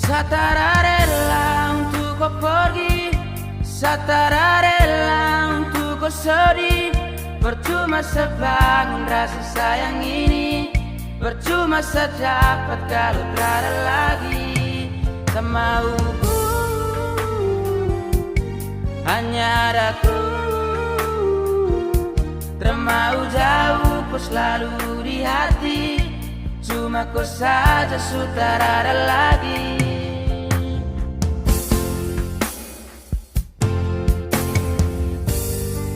Satara rela untuk kau pergi, Satara rela untuk kau sedih. Percuma sebangun rasa sayang ini, percuma sedapat kalau berada lagi. Tak mau hanya ada ku, termau jauh kau selalu di hati. Cuma kau saja sudah ada lagi.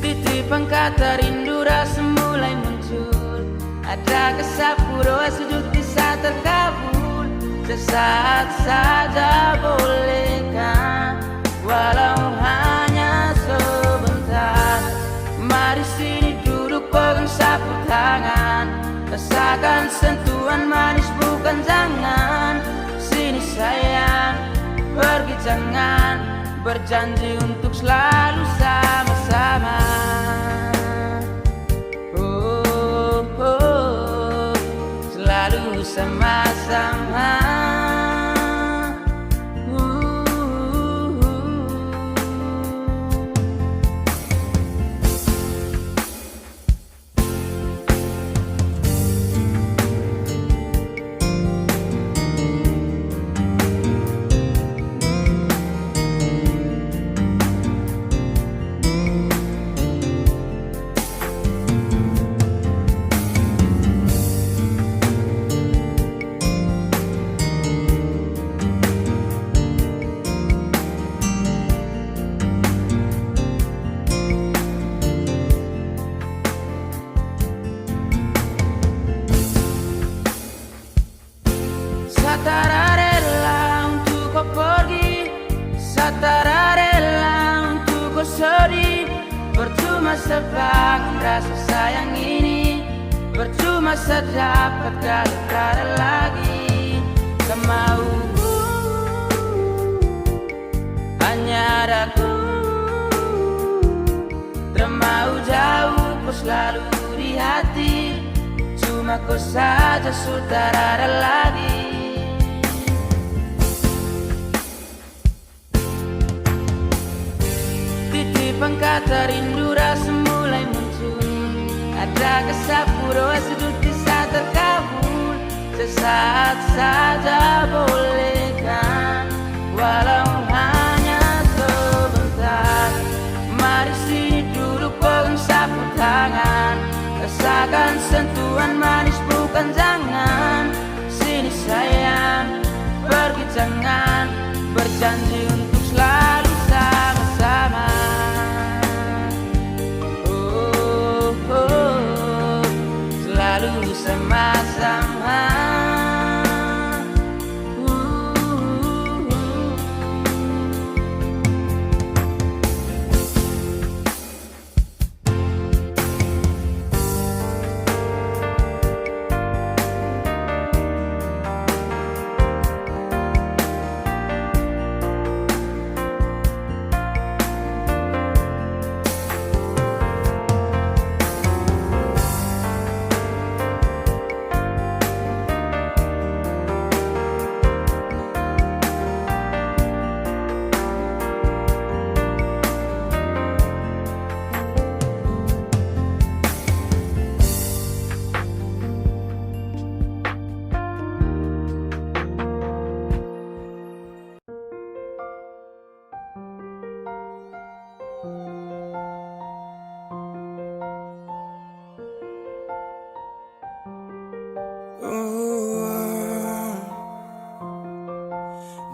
Titipan kata rindu rasa mulai muncul. Ada kesapu doa sujud bisa terkabul. Sesaat saja bolehkah, walau hanya sebentar. Mari sini duduk pegang sapu tangan, rasakan sentuhan manis bukan jangan. Sini sayang, pergi jangan, berjanji untuk selalu sama-sama. Oh, oh, selalu sama-sama. Satara rela untuk kau pergi, Satara rela untuk kau sedih. Percuma sebangun rasa sayang ini, percuma sedapat kalau berada lagi. Tak mau hanya ada ku, termau jauh kau selalu di hati. Cuma kau saja sudah ada lagi. Titipan kata rindu rasa mulai muncul. Ada kesapu doa sudut bisa terkabul. Sesaat saja bolehkah, walau hanya sebentar. Mari sini duduk pegang sapu tangan, rasakan sentuhan manis bukan jangan. Sini sayang, pergi jangan, berjanji untuk selalu sama-sama. Oh, oh, selalu sama-sama.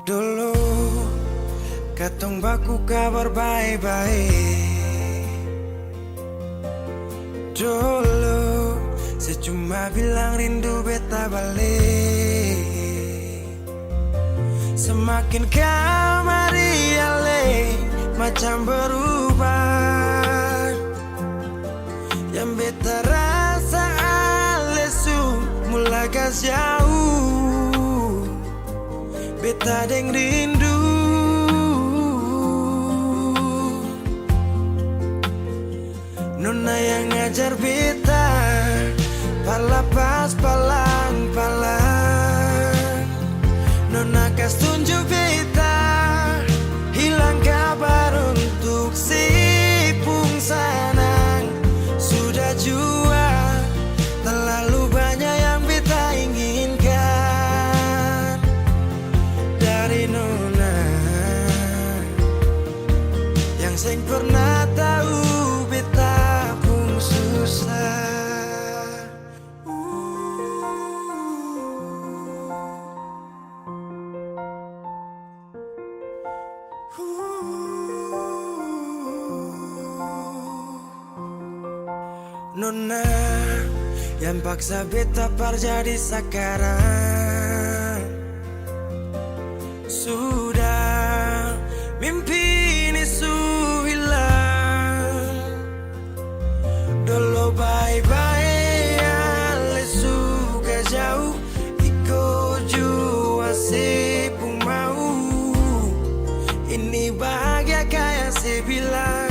Dulu katong baku kabar baik-baik. Dulu saya cuma bilang rindu beta balik. Semakin kau mari ale macam berubah. Yang beta rasa alesu mulai gas jauh. Beta deng rindu. Nona yang ngajar beta palapas palang-palang. Nona kas tunjuk beta, hilang kabar untuk si pungsanang. Sudah jua terlalu banyak yang beta inginkan dari nona yang seng pernah tahu beta pun susah. Nona yang paksa beta jadi sekarang. Sudah mimpi ini hilang. Dulu bye-bye ale suka jauh, iko jua si pun mau. Ini bahagia kayak si bilang,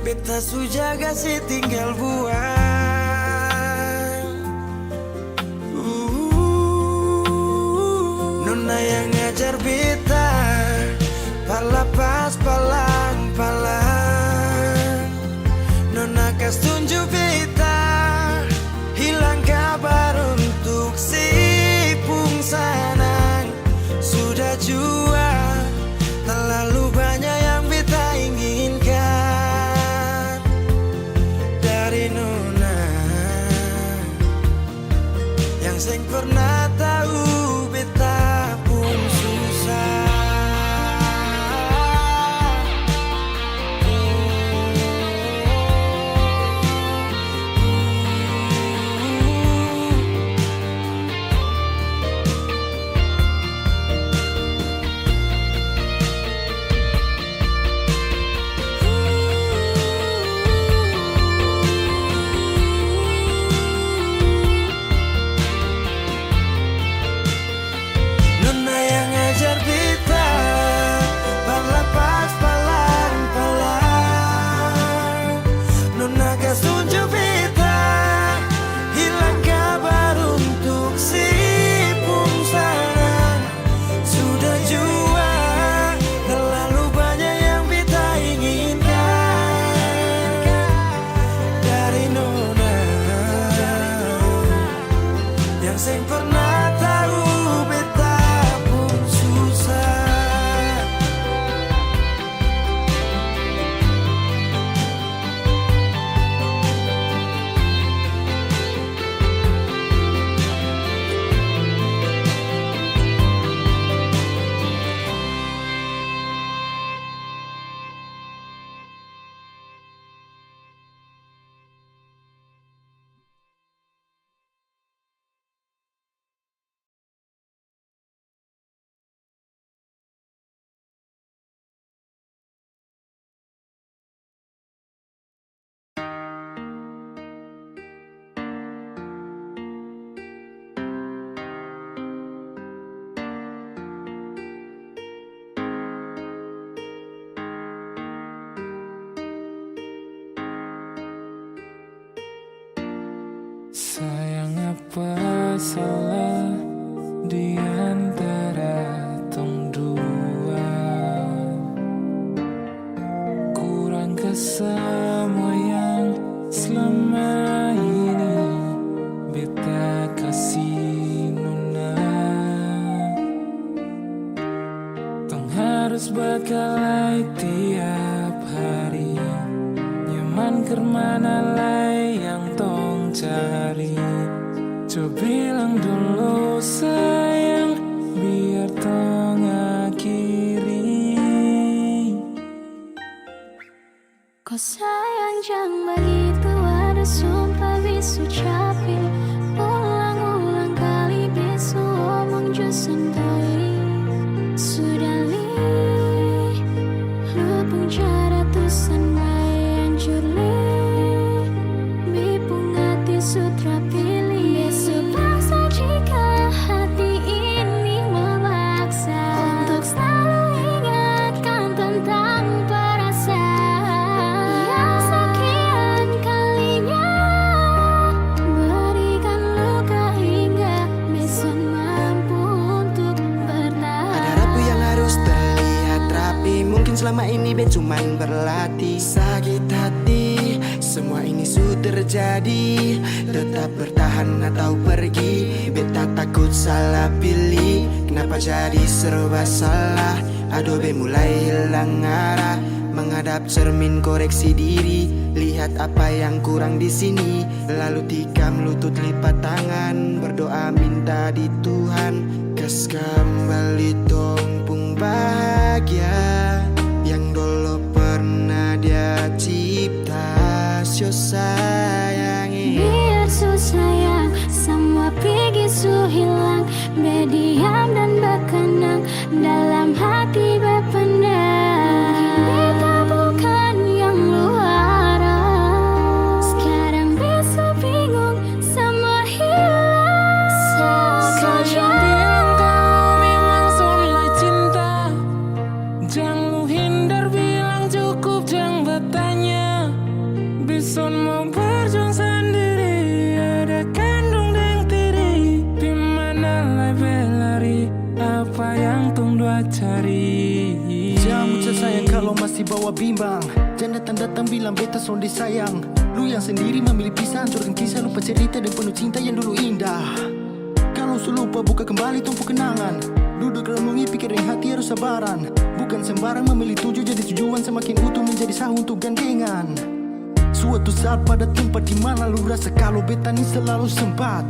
beta sujaga si tinggal buang. Nona yang ngajar beta, pala pas palang-palang. Nona kas tunjuk beta, hilang kabar untuk si pungsanang. Sudah jua terlalu banyak yang beta inginkan dari nona yang seng pernah tahu beta pun susah. Nona yang ngajar beta, parla pas palang-palang. Nona kas tunjuk beta, hilang kabar untuk si pungsanang. Sudah jua terlalu banyak yang beta inginkan dari nona yang seng pernah tahu beta pun susah. Sayang apa salah di antara tong dua? Kurang ke semua yang selama ini beta kasih nona. Tong harus bakalai tiap hari, nyaman kemana lai yang tong cari. Coba bilang dulu sayang, biar tong akhiri. Kau sayang jangan begitu, ada sumpah bisu capek. Ulang-ulang kali bisu omong just santoi. Sudah li, lupung cara tusan mai hancur li. Bipung hati sutra pilih, besok paksa cinta. cuman berlatih. Sakit hati, semua ini sudah terjadi. Tetap bertahan atau pergi, beta takut salah pilih. Kenapa jadi serba salah? Aduh be mulai hilang arah. Menghadap cermin koreksi diri, lihat apa yang kurang di sini. Lalu tikam lutut lipat tangan, berdoa minta di Tuhan. Kas kembali tompung bahagia yang dulu pernah dia cipta. Sio sayangi, Biar su sayang, semua pergi su hilang. Berdiam dan berkenang, dalam hati berpendam. Beta bukan yang luara, sekarang besok bingung, semua hilang Sayang saja. bilang kau memang soleh cinta. Jangan lu hindar bilang cukup jangan bertanya. Bison mau berjuang sendiri, ada kandung dan tiri. Dimana lai berlari, apa yang tung dua cari. Jangan ucap sayang kalau masih bawa bimbang. Jangan datang-datang bilang beta sonde sayang. Lu yang sendiri memilih pisah, hancurkan kisah, lupa cerita dan penuh cinta yang dulu indah. Kalau su lupa buka kembali tumpu kenangan. Duduk renungi pikirin hati harus sabaran. Bukan sembarang memilih tujuh jadi tujuan, semakin utuh menjadi sah untuk gandengan. Suatu saat pada tempat di mana lu rasa kalau beta ni selalu sempat.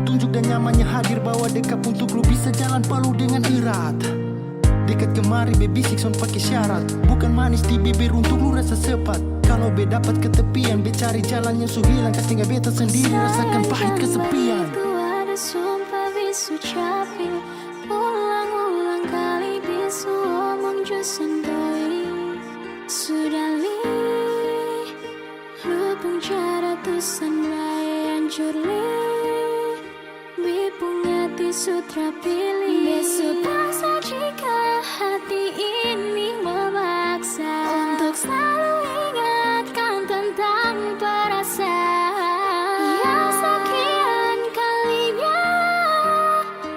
Tunjuk dan nyamannya hadir bawa dekat untuk lu bisa jalan palu dengan erat. Dekat kemari baby six on pakai syarat, bukan manis di bibir untuk lu rasa sepat. Kalau be dapat ketepian, be cari jalan yang su hilang. Kas tinggal beta sendiri rasakan pahit kesepian. Itu ada sumpah bisu capek, ulang-ulang kali bisu omong jo sendiri. Sudah li, lupung cara tusan raya hancur li. Bipung hati sutra pilih. Besok paksa jika hati ini memaksa untuk selalu ingatkan tentang perasaan yang sekian kalinya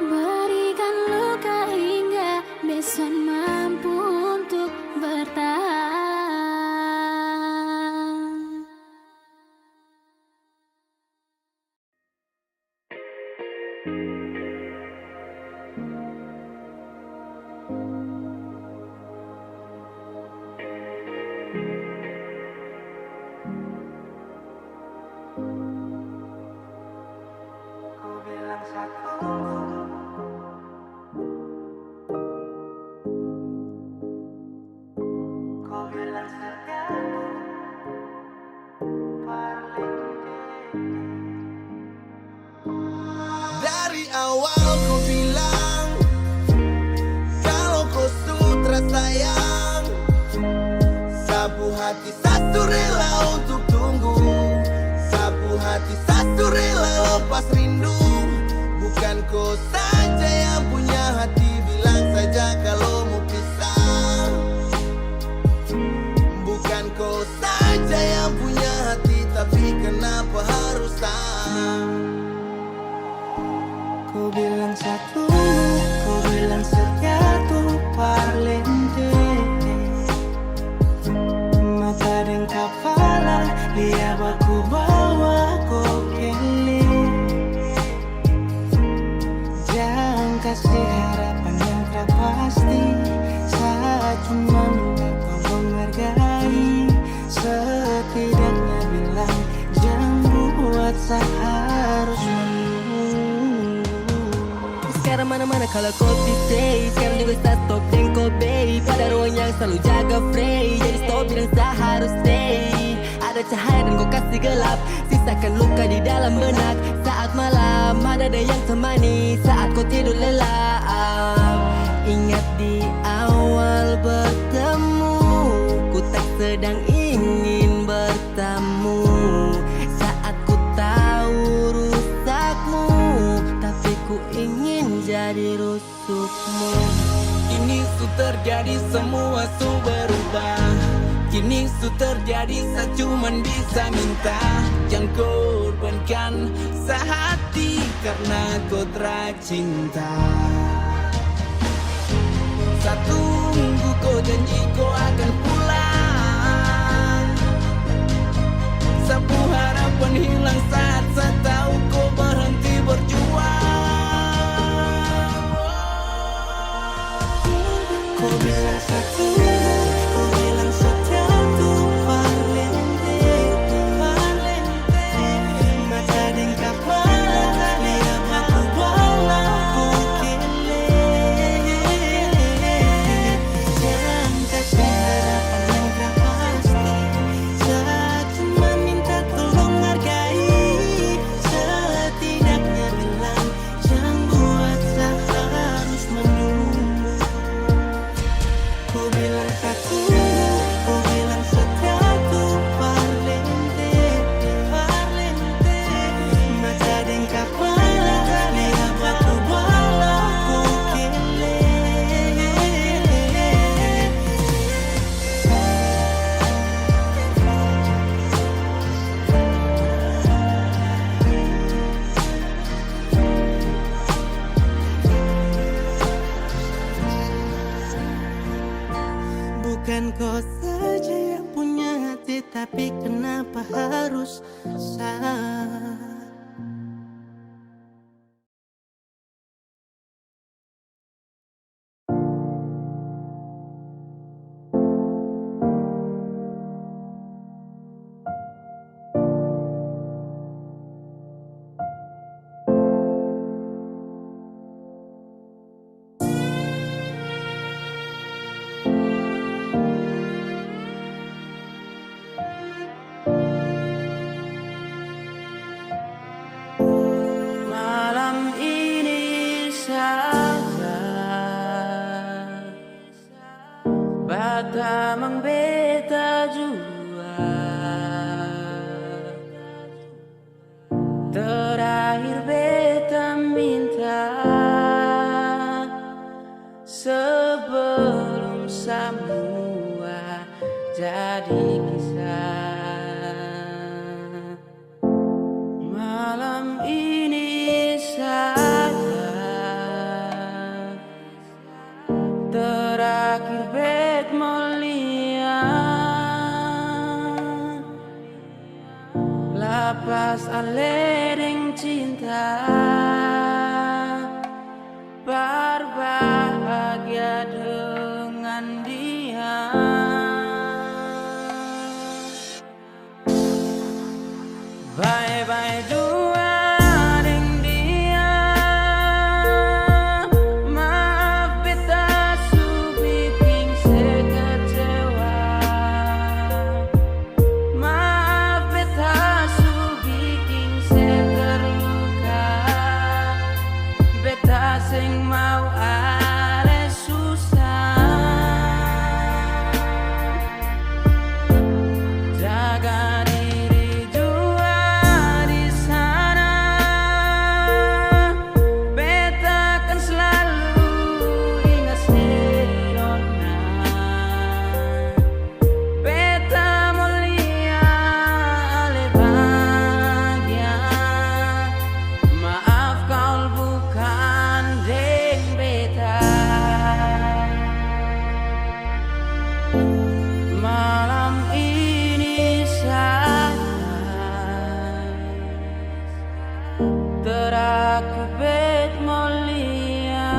berikan luka hingga besok mampu untuk bertahan. Ku bilang satu, ku bilang satu, dari awal ku bilang kalau kau sutra sayang. Sapu hati satu rela untuk tunggu, sapu hati satu rela lepas rindu. Bukan kau saja yang punya hati, bilang saja kalau mau pisah. Bukan kau saja yang punya hati, tapi kenapa harus tak? ku bilang satu, ku bilang satu, parlente. Mata dan kepala, lihat aku bawa kokele. Jangan kasih harapan yang tak pasti, saat cuma minta kau menghargai. Setidaknya bilang jangan buat seharus menunggu. Sekarang mana-mana kalau kau stay. Sekarang juga start stop dan kau bay. Pada ruang yang selalu jaga free. Jadi stop bilang tak harus stay. Ada cahaya dan kau kasih gelap, sisakan luka di dalam benak. Saat malam ada yang temani, saat kau tidur lelap. Ingat di awal bertemu, ku tak sedang ingin bertamu. Saat ku tahu rusakmu, tapi ku ingin jadi rusukmu. Kini su terjadi semua su berubah. Kini su terjadi saya cuman bisa minta jangan korbankan sehati karena kau tercinta. Saya tunggu kau janji kau akan pulang. Ku harapan hilang saat saya tahu kau berhenti berjuang. Kau bilang satu, kau bilang setia tuh parlente, parlente. Mata dengkap malah dia aku bala kukile. Jangan kasih harapan yang tak pasti. Saya cuma minta tolong hargai. Setidaknya bilang jangan buat saya harus menunggu. Kau bilang satu, kau bilang setia tuh parlente, parlente. Mata dengkap malah dia aku bala kukile. Bukan kau saja yang punya hati, tapi kenapa harus saya? Malam ini saja bata mengbeta jua. Terakhir beta minta sebelum semua jadi kisah. Malam ini saja terakhir bet mulia. Lapas aledeng cinta, berbahagia dengan dia. Bye-bye jua deng dia. Maaf beta su bikin sekecewa. Maaf beta su bikin seterluka. Beta sing mau are susah. Jaga diri jua di sana. Beta kan selalu ingat serona. Beta mulia ale bahagia. Maaf kau bukan deng beta. Malam ini saja terakhir bet mulia.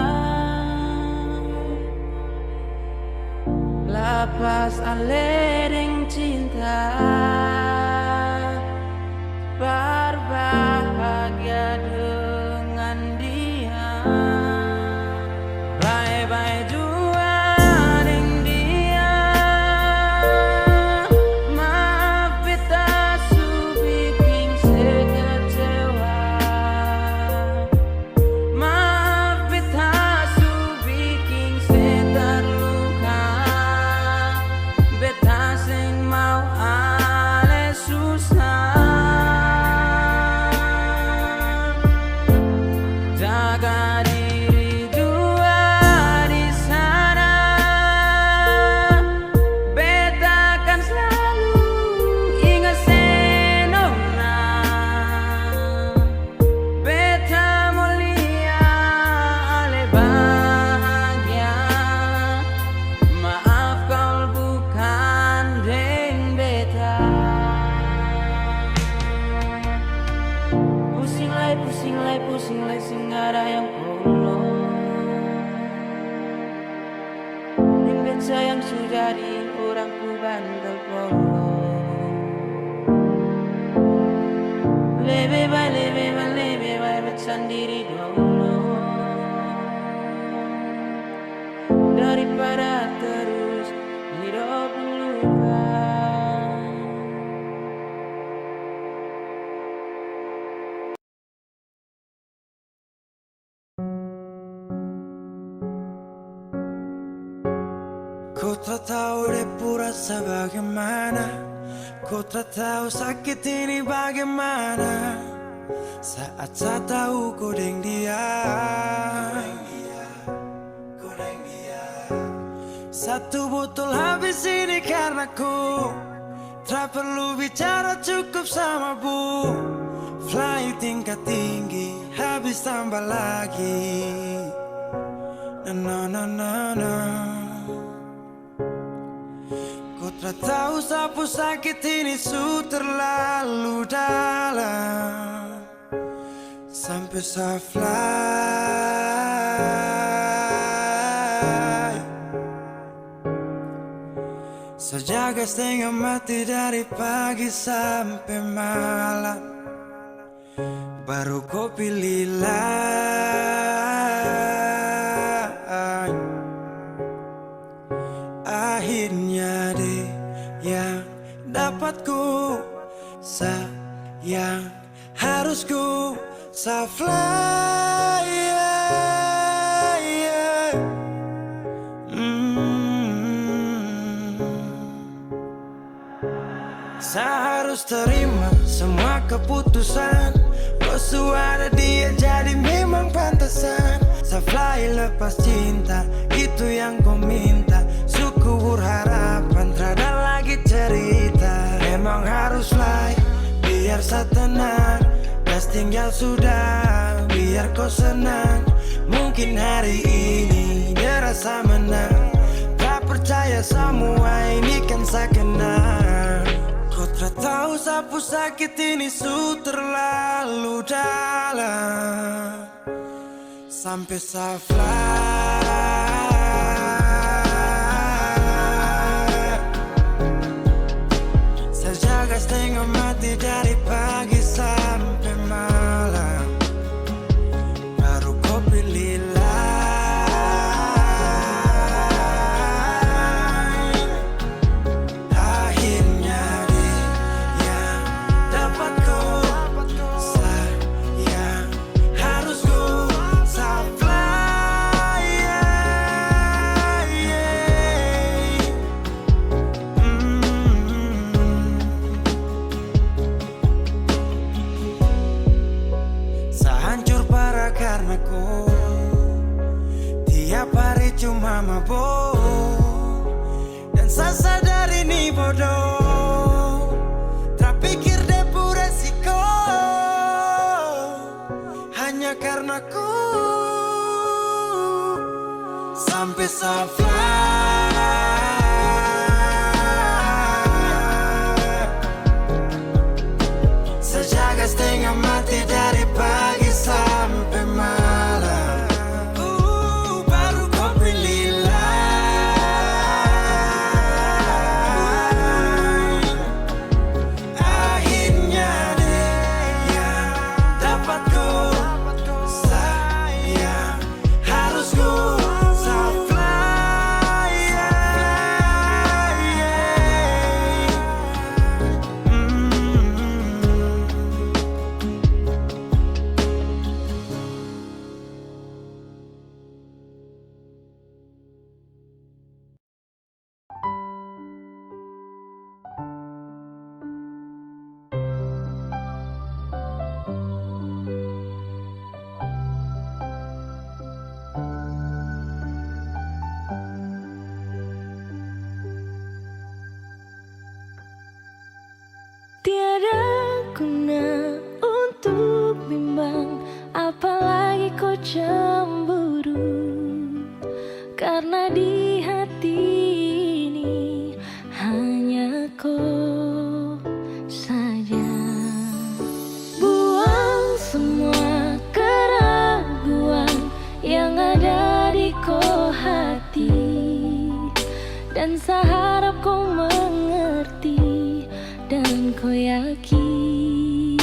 Lapas aledeng cinta, berbahagia dengan dia. Bye-bye jua deng dia. Maaf beta su bikin sekecewa. Maaf beta su bikin seterluka. Beta sing mau ale susah. Jaga diri sing ada yang polo. Limpet sayang sudah di orang ku bandel polo. Lebih baik sendiri dulu daripada terus hidup luka. Ku tak tahu depu rasa bagaimana, ku tak tahu sakit ini bagaimana. Saat saya tahu ku deng dia, satu botol habis ini karena ku tak perlu bicara cukup sama bu. Fly tingkat tinggi habis tambah lagi. Na na na na. Ku tak tahu sapu sakit ini su terlalu dalam, sampai saya fly. Sejaga setengah mati dari pagi sampai malam, baru kau pilih lain. Akhirnya deh yang dapat ku sayang, harus ku fly, yeah, yeah. Saya harus terima semua keputusan. Kau ada dia jadi memang pantasan. Saya fly lepas cinta, itu yang kau minta. Suku berharapan, terada lagi cerita. Memang harus fly, biar saya tenang. Gas tinggal sudah, biar kau senang. Mungkin hari ini dia rasa menang. Tak percaya semua ini kan saya kenal. Kau tak tahu sapu sakit ini su terlalu dalam, sampai saya fly. Saya jaga setengah mati dari pagi sampai malam, baru kau pilih lain. Akhirnya dia yang dapat kau sayang, harus kau fly, yeah, yeah. Saya hancur parah karena kau tiap hari cuma mabuk, dan saya sadar ini bodoh. Terpikir depu resiko hanya karena ku sampai saya fly. Sejaga setengah mati dari pagi sampai malam, baru kau pilih lain. Akhirnya dia yang dapat ku sayang, harus ku fly, yeah, yeah. Tiada guna untuk bimbang, apalagi kau cemburu. Karena di hati ini hanya kau saja. Buang semua keraguan Dan seharap kau mengerti dan kau yakin.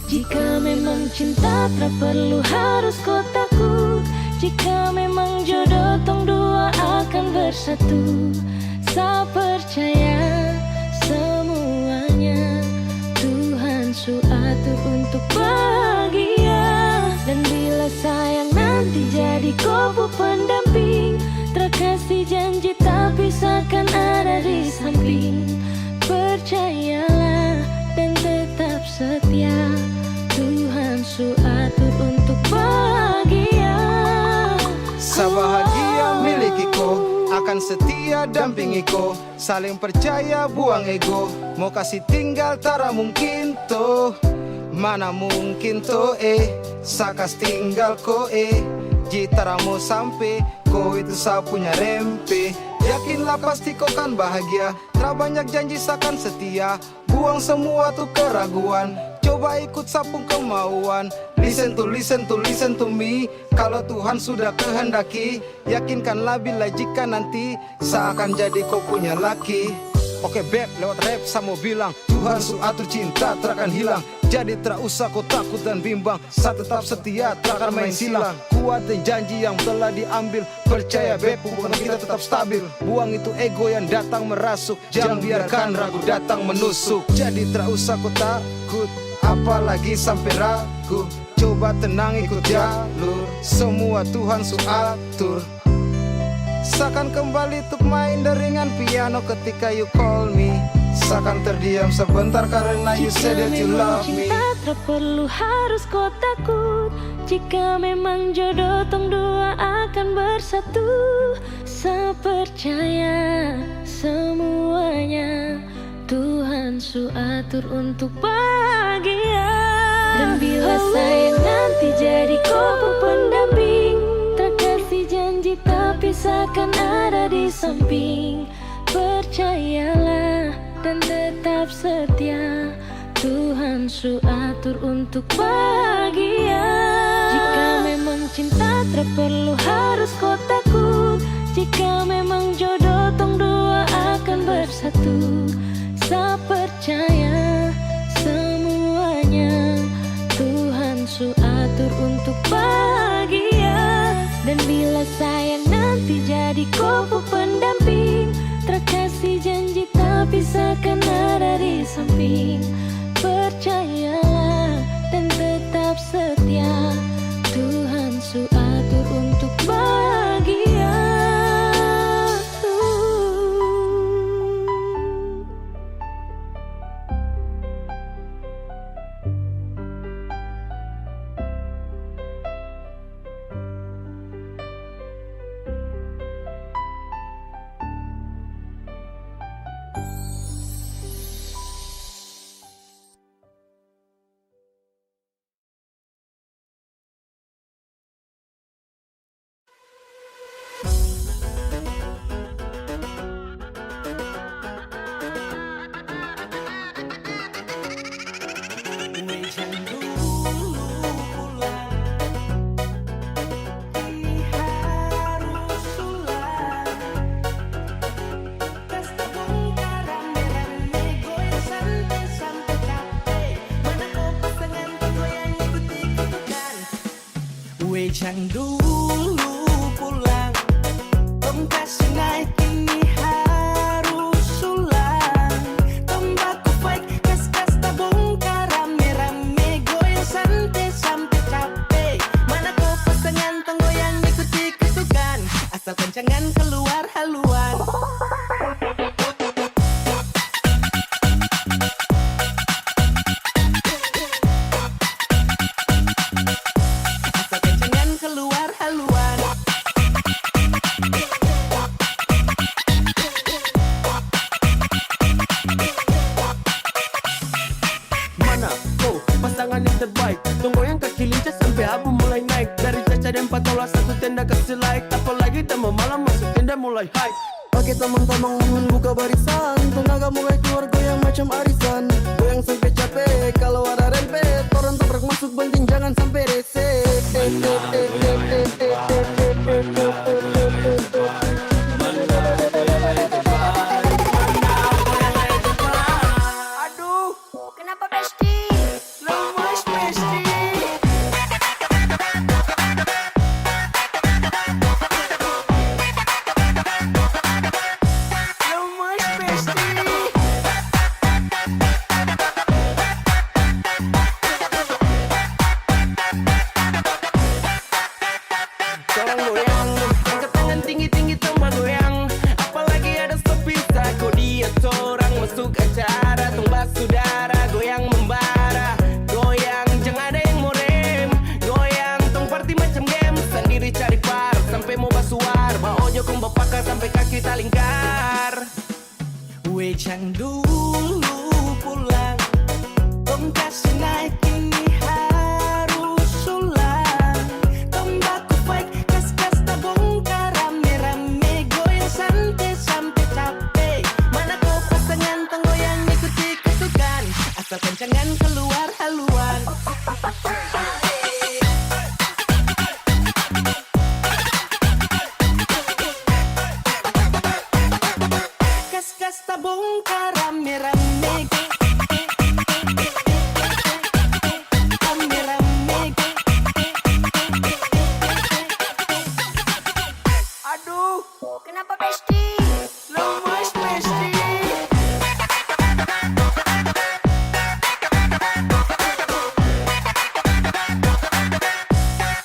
Jika memang cinta tak perlu harus kau takut. Jika memang jodoh tong dua akan bersatu. Saya percaya semuanya Tuhan su atur untuk bahagia. Dan bila sayang nanti jadi kau pendamping, terkasih janji tapi seakan ada di samping. Percayalah dan tetap setia, Tuhan su atur untuk bahagia. Sabahagia milikiku, akan setia dampingiku. Saling percaya buang ego, mau kasih tinggal tara mungkin toh. Mana mungkin toh sakas tinggal ko jitara mau sampai ko itu sa punya rempe. Yakinlah pasti kau kan bahagia, tak banyak janji sakan setia. Buang semua tuh keraguan, coba ikut sapung kemauan. Listen to me. Kalau Tuhan sudah kehendaki, yakinkanlah bila jika nanti seakan jadi kau punya laki. Oke beb, lewat rap saya mau bilang, Tuhan su atur cinta terakan hilang. Jadi tak usah kau takut dan bimbang, saya tetap setia terakan main silang. Kuatin janji yang telah diambil, percaya beb hubungan kita tetap stabil. Buang itu ego yang datang merasuk, jangan biarkan ragu datang menusuk. Jadi tak usah kau takut, apalagi sampai ragu. Coba tenang ikut jalur, semua Tuhan su atur. Seakan kembali untuk main deringan piano ketika you call me. Seakan terdiam sebentar karena you said that you love me. Cinta tak perlu harus kau takut. Jika memang jodoh tong dua akan bersatu. Saya percaya semuanya Tuhan su atur untuk bahagia. Dan bila sayang nanti jadi kau pendamping, terkasih janji tapi seakan ada di samping. Percayalah dan tetap setia, Tuhan su atur untuk bahagia. Jika memang cinta tak perlu harus kau takut. Jika memang jodoh tong dua akan bersatu. Saya percaya semuanya Tuhan su atur untuk bahagia. Dan bila sayang nanti jadi kau pendamping, terkasih janji tapi seakan ada di samping. Percayalah dan tetap setia, Tuhan su atur untuk bahagia. Yang dulu pulang, tom kasih naik ini harus sulang. Tombaku fight, kas-kas tabung rame-rame goyang santai sampai capek. Mana kau pasangan tong goyang ikuti ketukan, asalkan jangan keluar haluan. Oke teman-teman buka barisan, tenaga mulai keluar goyang macam arisan. Goyang sampai capek, kalau ada rempet orang tabrak masuk penting jangan sampai rese. yang dulu pulang. Tong kasih naik ini harus ulang. Tong baku fight kas-kas tabung rame-rame. Goyang santai sampai capek. Mana kau pasangan tong goyang ikuti ketukan. Asalkan jangan keluar haluan. Kas-kas tabung rame-rame. Rame-rame. Aduh, Kenapa Besti? lemas Besti.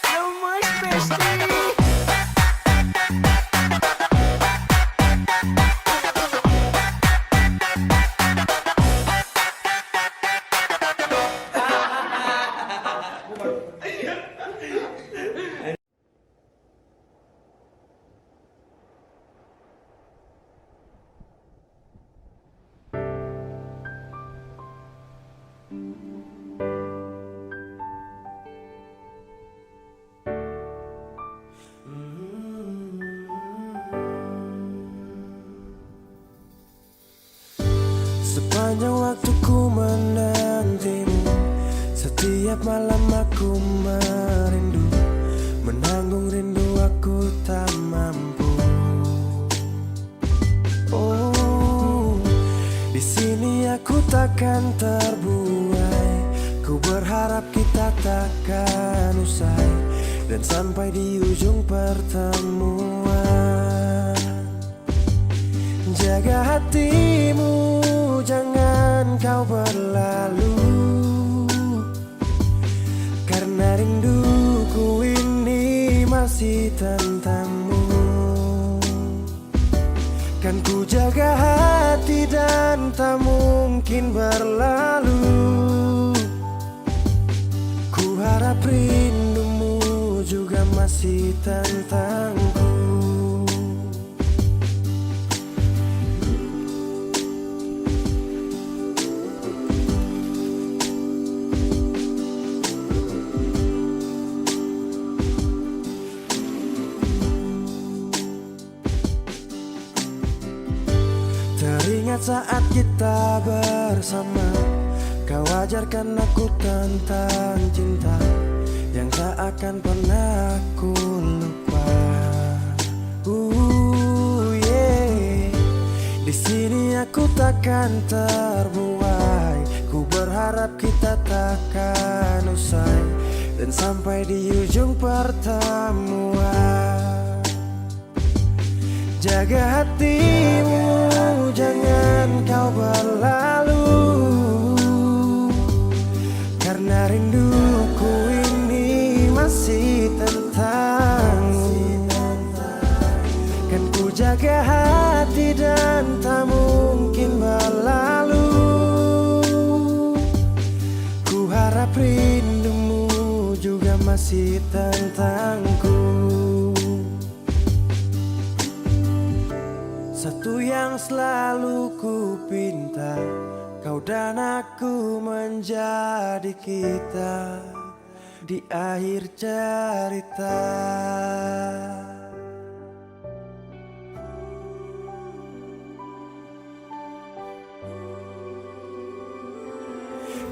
Lemas Besti. Sepanjang waktu ku menantimu, setiap malam aku merindu, menanggung rindu aku tak mampu. Oh, di sini aku takkan terbuai. Ku berharap kita takkan usai dan sampai di ujung pertemuan. Jaga hatimu, jangan kau berlalu, karena rinduku ini masih tentangmu. Kan ku jaga hati dan tak mungkin berlalu. Ku harap rindumu juga masih tentangku. Teringat saat kita bersama, kau ajarkan aku tentang cinta yang tak akan pernah aku lupa. Yeah. Di sini aku takkan terbuai. Ku berharap kita takkan usai dan sampai di ujung pertemuan. Jaga hatimu, jangan kau berlalu, karena rinduku ini masih tentangmu. Kan ku jaga hati dan tak mungkin berlalu. Ku harap rindumu juga masih tentangku. Satu yang selalu ku pinta, kau dan aku menjadi kita di akhir cerita.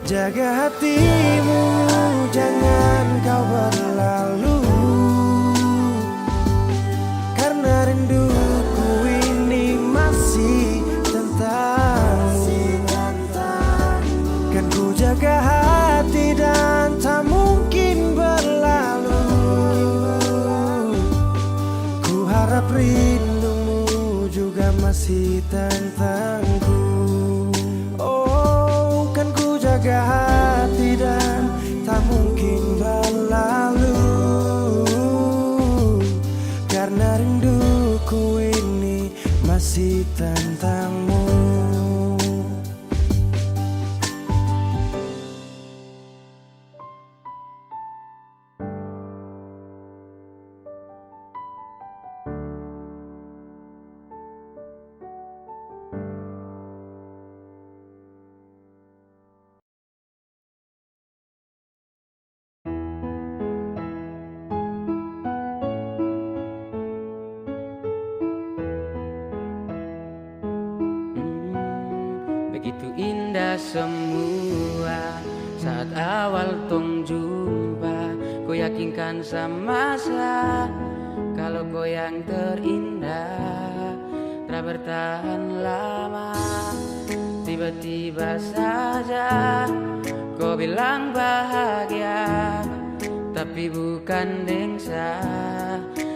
Jaga hatimu, jangan kau berlalu, karena rinduku ini masih tentangmu. Kan ku jaga hati dan tak mungkin berlalu. Ku harap rindumu juga masih tentangku. Oh, kan ku jaga hati dan tak mungkin berlalu, karena rinduku ini masih tentangmu. indah semua saat awal tong jumpa. Kau yakinkan sama saya kalau kau yang terindah, tak bertahan lama. Tiba-tiba saja kau bilang bahagia, tapi bukan dengsa.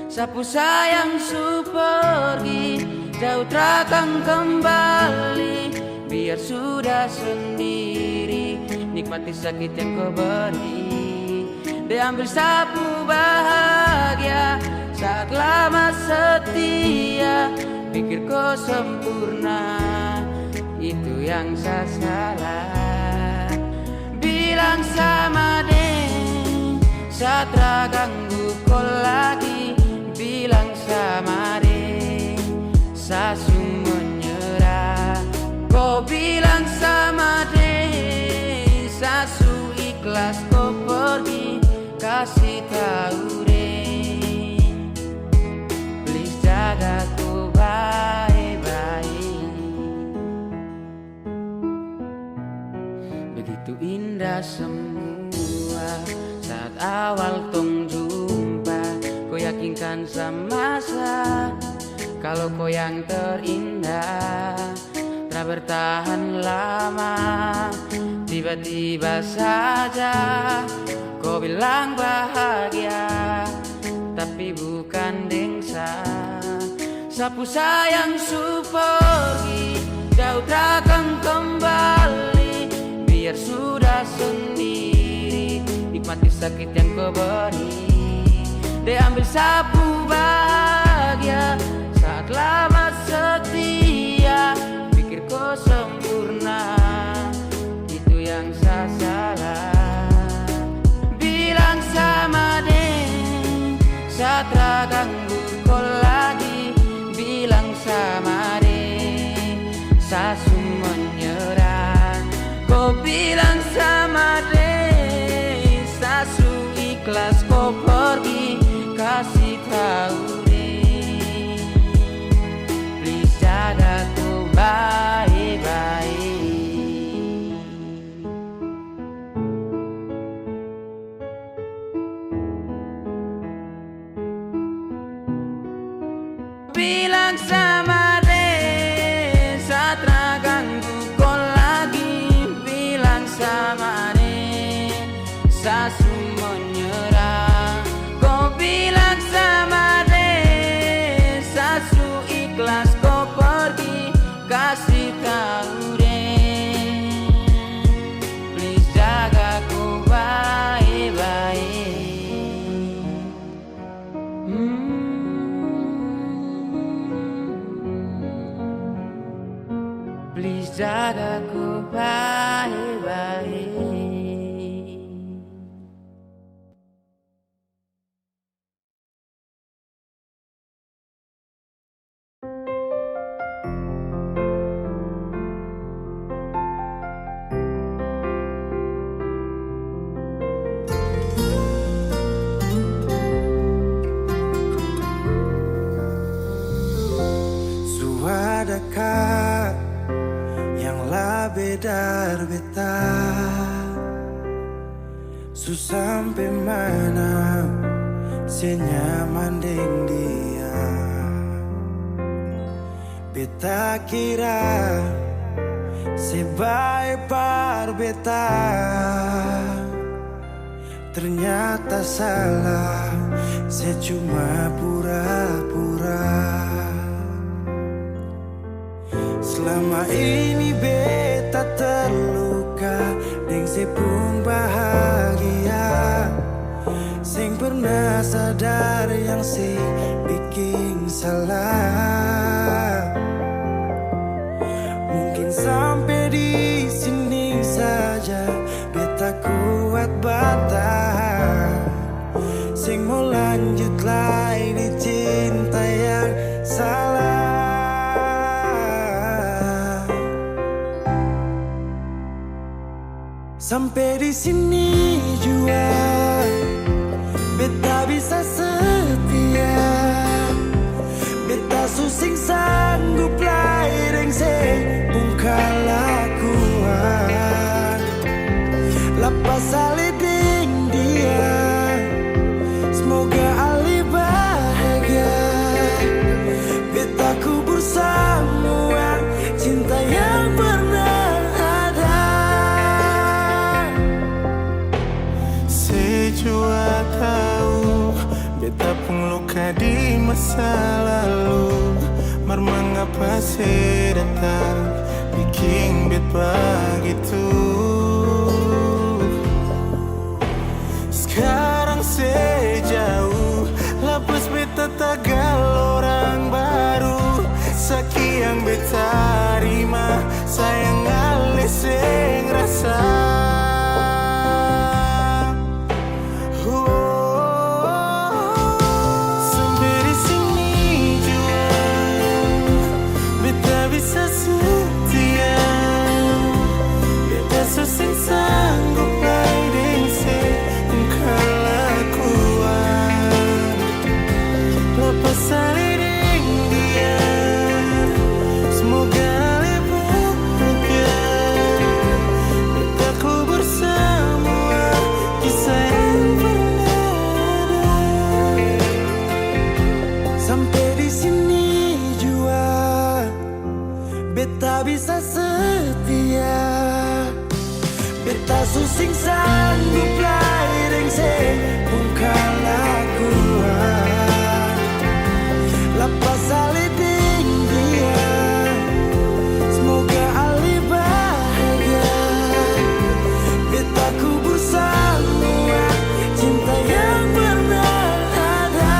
Sapu sayang su pergi, jauh takkan kembali. Biar sudah sendiri, nikmati sakit yang kau beri. Diambil sapu bahagia saat lama setia. Pikir kau sempurna, itu yang saya salah. Bilang sama deng, saat ganggu kau lagi. Bilang sama deng, saya menyerah. Kau bilang sama deng, saya ikhlas kau pergi. Kasih tahu deng, please jaga kau baik-baik. Begitu indah semua saat awal tong jumpa. Kau yakinkan sama saya kalau kau yang terindah, tak bertahan lama. Tiba-tiba saja kau bilang bahagia, tapi bukan dengsa. Sapu sayang su pergi, jauh takkan kembali. Biar sudah sendiri, nikmati sakit yang kau beri. Diambil sapu bahagia saat lama setia. Pikir kau sempurna, itu yang saya salah. Bilang sama deng, saat ganggu kau lagi. Bilang sama deng, saya menyerah. Kau bilang sama deng, saya ikhlas kau pergi. Kasih tahu deh, please jaga kau baik-baik. Bilang sama deh, saat ganggu kau lagi. Bilang sama deh, saya menyerah. Bilang sama deh, sasu ikhlas kau pergi. Kasih tahu deh, please jaga kau baik-baik. Please jaga kau baik-baik. Adakah yang lebih dari beta? Sampai mana senyaman deng dia? Beta kira sebaik par beta, ternyata salah, saya cuma pura-pura. Selama ini beta terluka, deng sepung bahagia. Sing pernah sadar yang si bikin salah. Mungkin sampai di sini saja beta kuat bertahan. Sing mau lanjut lagi di cinta yang salah. Sampai di sini juga beta bisa setia. Beta susing sanggup lain yang sepung kalakuan. tahu beta pun luka di masa lalu. Mar mengapa datang bikin beta begitu. Sekarang sejauh lapus beta tagal orang baru. Sekian beta terima sayang alis yang rasa. Sampai di sini jua beta bisa setia. Beta susah sanggup lain kelakuan. Lepas saliding dia, semoga lebih bahagia. Beta kubur semua kisah yang pernah ada. Sampai di sini jua beta bisa setia. Beta susing sanggup lain bukan lakuan. Lepas saliding dia, semoga ali bahagia. Beta kubur semua cinta yang pernah ada.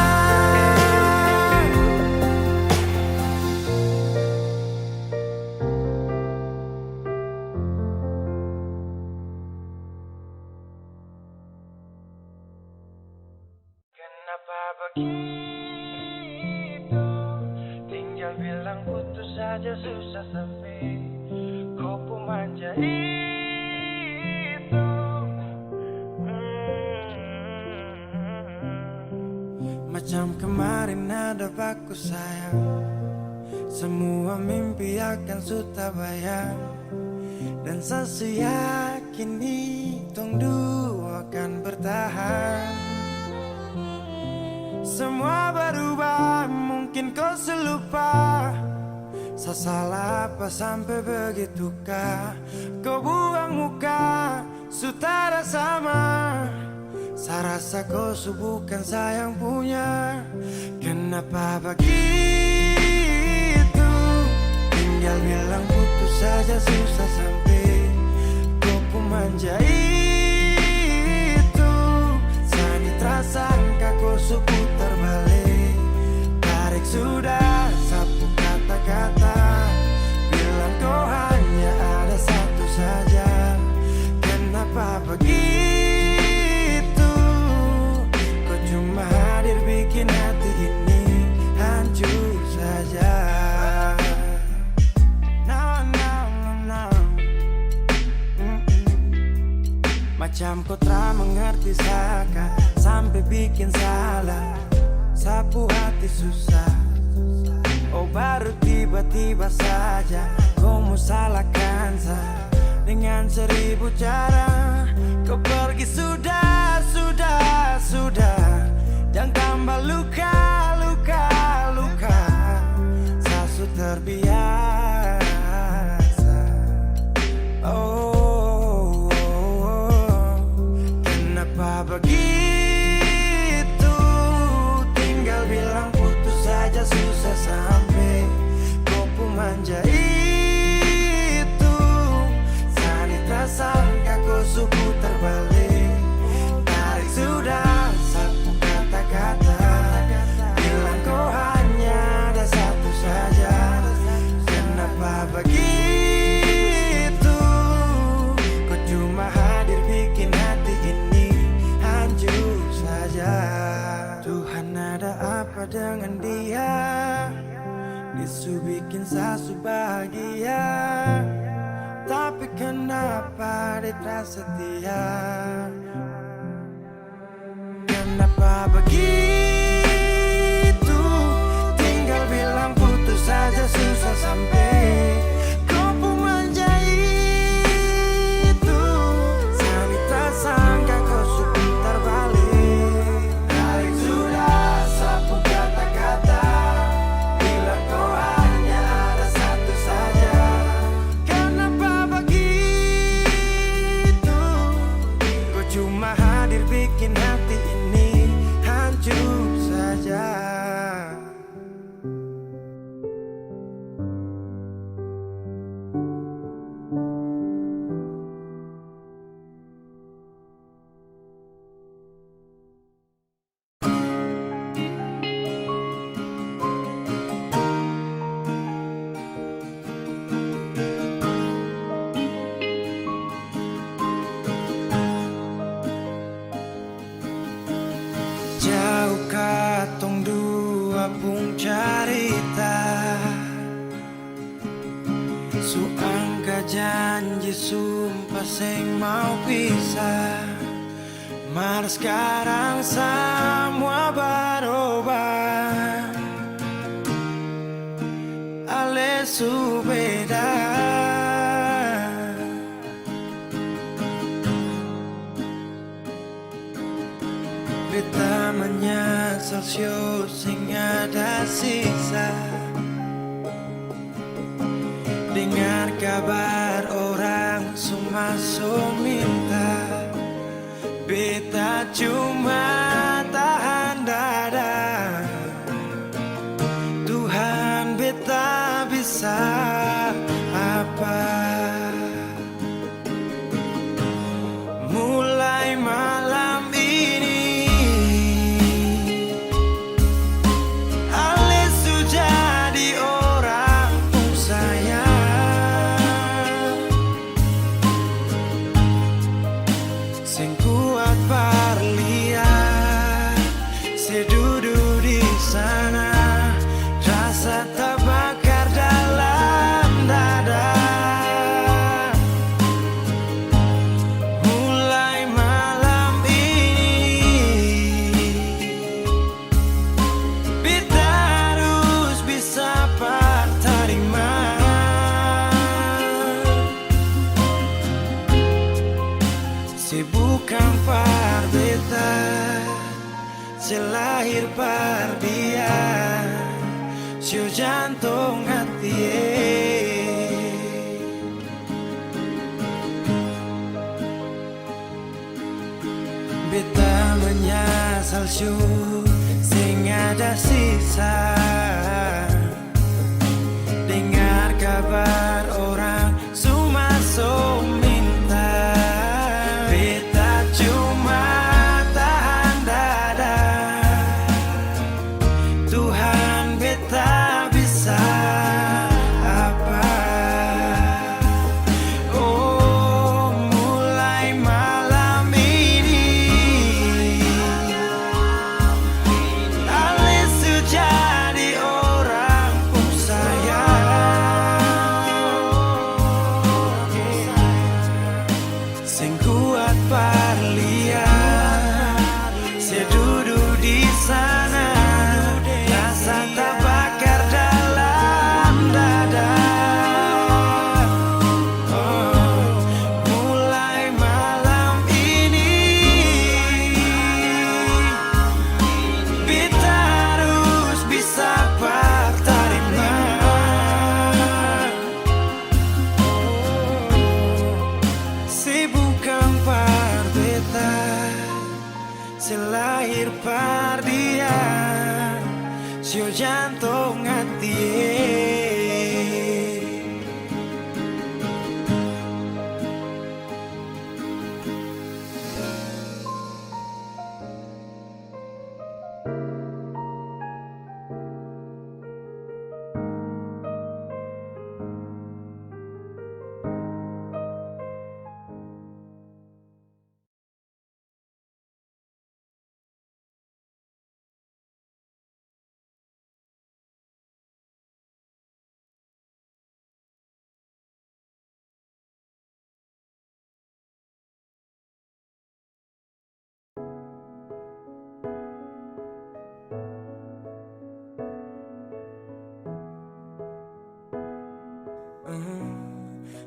Kenapa begitu? Tinggal bilang putus saja susah sampai kau pun manja itu. Macam kemarin ada baku sayang, semua mimpi akan sudah bayang. Dan saya yakin tong dua akan bertahan. Semua berubah, mungkin kau selupa. Saya salah apa sampai begitukah? Kau buang muka, sutara sama. Saya rasa kau bukan sayang punya. Kenapa begitu? Tinggal bilang putus saja susah sampai kau pun manja itu. Sani tersangka kau putar balik. Tarik sudah sapu kata-kata. Bilang kau hanya ada satu saja. Kenapa begitu? Kau cuma hadir bikin hati ini hancur saja. Macam kau tak mengerti saka sampai bikin salah. Sapu hati susah. Oh baru tiba-tiba saja kau mau salahkan saya dengan 1000 cara. Kau pergi sudah. Jangan tambah luka. Saya sudah terbiasa. Oh, kenapa begitu? Tinggal bilang putus saja susah sampai kau pun manja itu. Sani tersangka kau suku terbalik. Tarik sudah sapu kata-kata. Bilang kau hanya ada satu saja. Kenapa begitu? Kau cuma hadir bikin hati ini hancur saja. Tuhan ada apa dengan dia? Disu bikin sasu bahagia. Tapi kenapa dia tak setia? Kenapa begitu? Tinggal bilang putus saja susah sampai kau pun manja itu. Sani tersangka kau suku terbalik. Tarik sudah sapu kata-kata. Bilang kau hanya ada satu saja. Kenapa begitu? Kau Jauh katong dua pung carita, suangka janji sumpah sing mau pisah. Mar sekarang semua berubah, ale beda. Beta menyesal sio sing ada sisa. Dengar kabar orang semua minta, beta cuma tahan dada. Tuhan beta bisa apa? Mulai malam ini ale sudah di orang pun sayang, sing kuat parlihat sedudu di sana, rasa terbakar dalam dada. Mulai malam ini beta harus bisa terima. Bukan par beta, selahir par dia, sio jantung hati. Beta menyesal sio sing ada sisa. Dengar kabar orang semua minta, beta cuma tahan dada. Tuhan beta bisa apa? Oh, mulai malam ini ale sudah di orang pun sayang, sing kuat parlihat sedudu di sana, rasa terbakar dalam dada. Oh, mulai malam ini beta harus bisa terima. Bukan par beta, selahir par dia, sio jantung hati.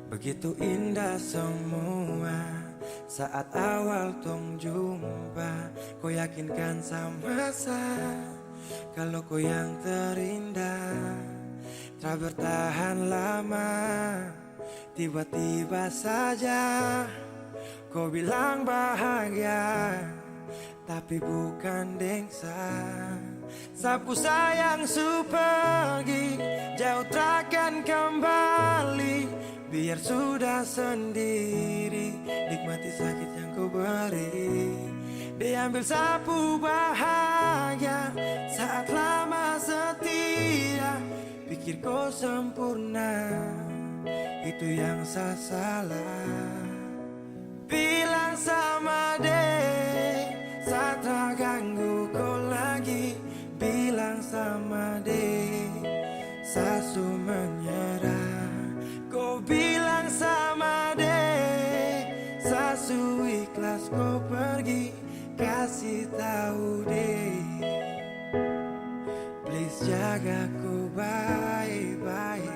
Begitu indah semua saat awal tong jumpa. Kau yakinkan sama saya kalau kau yang terindah. Tak bertahan lama, tiba-tiba saja kau bilang bahagia, tapi bukan dengsa. Sapu sayang su pergi, jauh takkan kembali. Biar sudah sendiri, nikmati sakit yang kau beri. Diambil sapu bahagia saat lama setia. Pikir kau sempurna, itu yang saya salah. Bilang sama deh, saat terganggu kau jagaku baik-baik.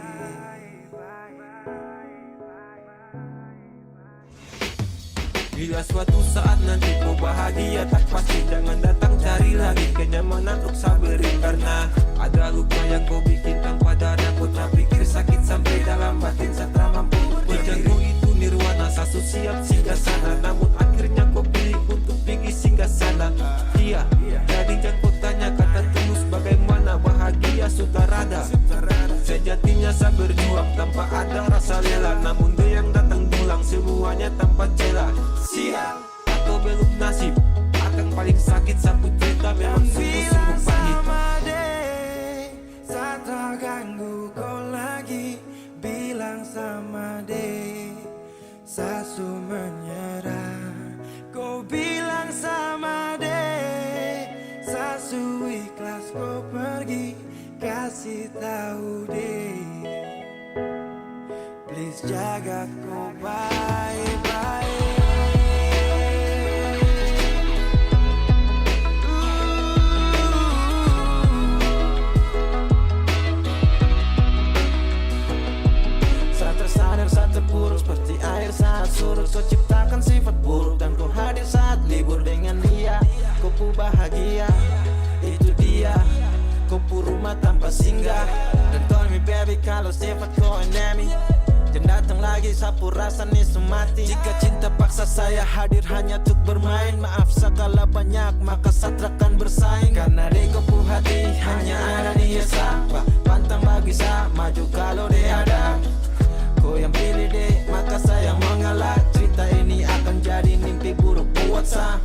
Bila suatu saat nanti kau bahagia tak pasti, jangan datang cari lagi kenyamanan untuk sabarin, karena ada luka yang kau bikin tanpa dana. Kau tak pikir sakit sampai dalam batin saat tak mampu berjanji itu nirwana. Sasu siap singgah sana, namun akhirnya kau pilih untuk pergi singgah sana. Iya, jadi jangan kau tanya kata tulus bagaimana bahagia sutarada. Sejatinya saya berjuang tanpa ada rasa rela, namun dia yang datang pulang semuanya tanpa celah. Sial atau belum nasib, akan paling sakit sapu cerita memang sungguh-sungguh pahit. Saat terganggu kau lagi bilang sama de, Sasu menyerah. Kau bilang sama de, Sasu ikhlas kau pergi, kasih tahu de, please jaga kau baik-baik. Saat terpuruk seperti air saat surut, kau ciptakan sifat buruk dan kau hadir saat libur dengan dia. Kau pu bahagia, itu dia. Kau pu rumah tanpa singgah. Dan tell me baby kalau sifat kau enemy, jangan datang lagi sapu rasa nih semati. Jika cinta paksa saya hadir hanya untuk bermain, maaf sekala banyak maka satrakan bersaing. Karena di kau pu hati hanya ada dia siapa, pantang bagi saya maju kalau dia ada. Kau yang pilih deh, maka saya mengalah. Cerita ini akan jadi mimpi buruk buat saya.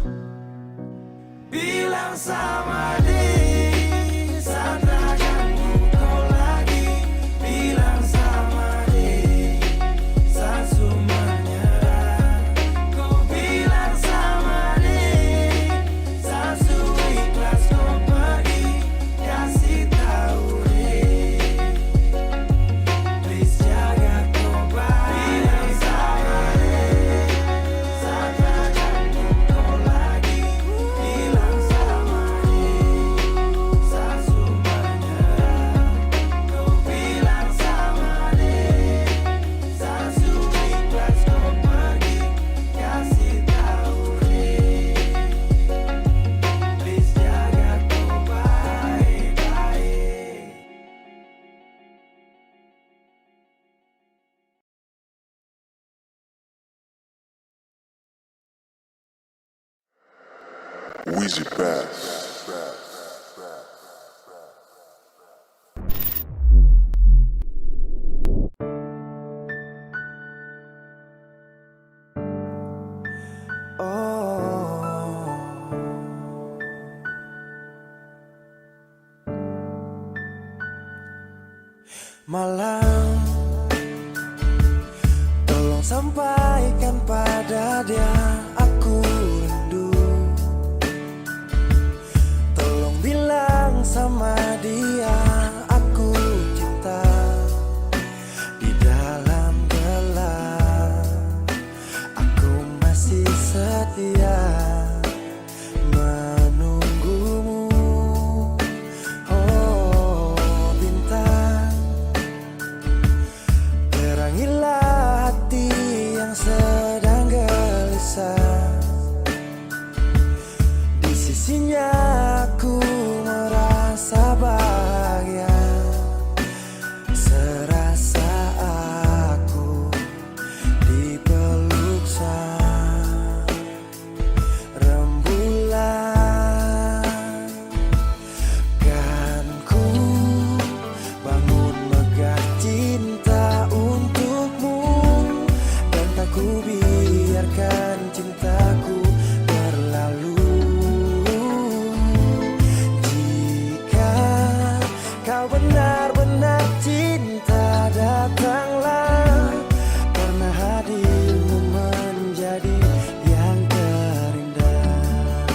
Bilang sama dia, saat ganggu kau lagi. Bilang sama dia, Sasu menyerah. Kau bilang sama dia, Sasu ikhlas kau pergi, kasih tahu dia, please jaga. Bilang sama dia, saat ganggu kau lagi. Bilang sama dia, Sasu menyerah. Kau bilang sama dia, Sasu ikhlas kau pergi, kasih tahu dia, please jaga kau baik-baik. Wheezy Bass. Malam, tolong sampaikan pada dia aku rindu. Tolong bilang sama dia aku cinta. Di dalam gelap aku masih setia menunggumu. Oh bintang, terangilah hati yang sedang gelisah. Di sisinya aku merasa bahagia, serasa aku dipeluk sang rembulan. Kan ku bangun megah cinta untukmu, dan tak ku biarkan cintaku berlalu. Jika kau benar-benar cinta, datanglah, karena hadirmu menjadi yang terindah.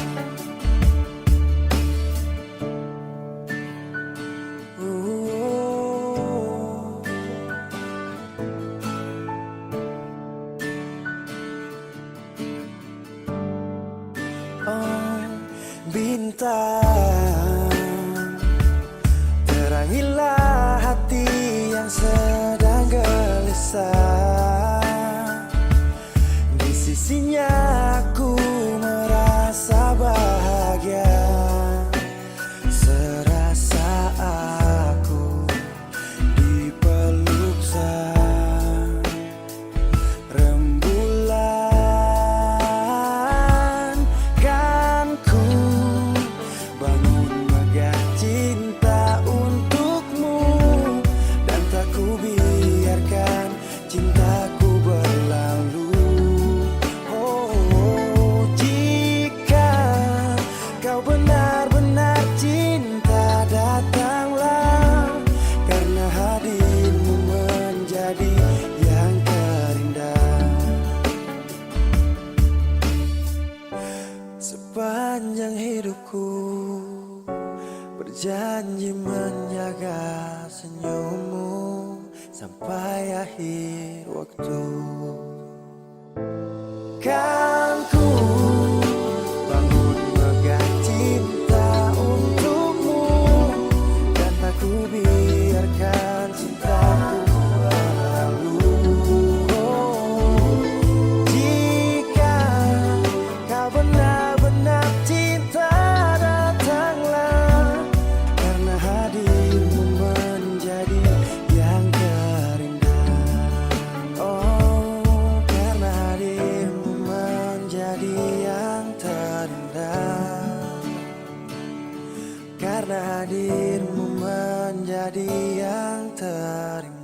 Oh, bintang, terangi Berjanji menjaga senyummu sampai akhir waktu. Kan ku bangun megah cinta untukmu, dan tak ku biarkan cintaku berlalu. Jika kau benar-benar cinta, datanglah, karena hadirmu menjadi yang terindah. Oh, karena hadirmu menjadi yang terindah. Karena hadirmu menjadi yang terindah.